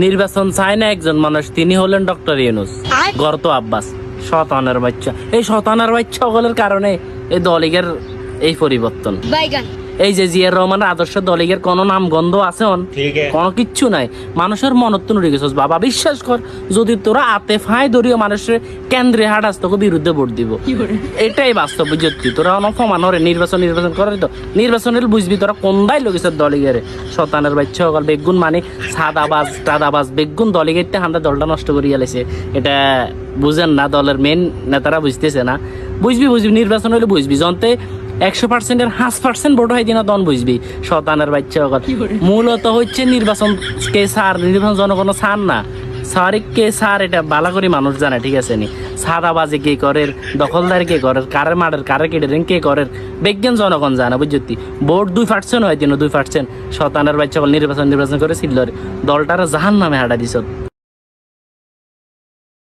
নির্বাচন চায় না একজন মানুষ, তিনি হলেন ডক্টর ইউনূস গর্ত আব্বাস শয়তানের বাচ্চা। এই শয়তানের বাচ্চা সকলের কারণে এই দলীগের এই পরিবর্তন। এই যে জিয়ার রহমানের আদর্শ দলীগের কোন নাম গন্ধ আছে কোন কিচ্ছু নাই। মানুষের মনত নুড়ে গেছিস বাবা, বিশ্বাস কর যদি তোরা আতে ফাই ধরিও মানুষের কেন্দ্রে হাঁটাস তোকে বিরুদ্ধে ভোট দিব, এটাই বাস্তব। বুঝতি তোরা অনফমান হরে নির্বাচন করে তো নির্বাচনের বুঝবি তোরা কোন দায় লগেছে দলীগের শতানের বাচ্চা সকল বেগুন মানে সাদাবাজ টাদাবাজ বেগুন দলীগেরতে হান্দা দলটা নষ্ট করিয়া লেছে। এটা বুঝেন না, দলের মেন নেতারা বুঝতেছে না। বুঝবি নির্বাচন হলে বুঝবি জনতে 100%-এর 5% ভোট হয় দিনা দন বুঝবি শতানের বাচ্চা। মূলত হচ্ছে নির্বাচন কে সার, নির্বাচন জনগণ সার না, সার কে সার এটা বালা করে মানুষ জানে, ঠিক আছে নি। সাদাবাজি কে করে, দখলদারি কে করে, কারে মারের কারে কেটে কে করে বিজ্ঞান জনগণ জানা। বুঝতি ভোট 2% হয় দিন 2% শতানের বাচ্চা নির্বাচন করে ছিল দলটারা জাহান নামে হাঁটা দিছ।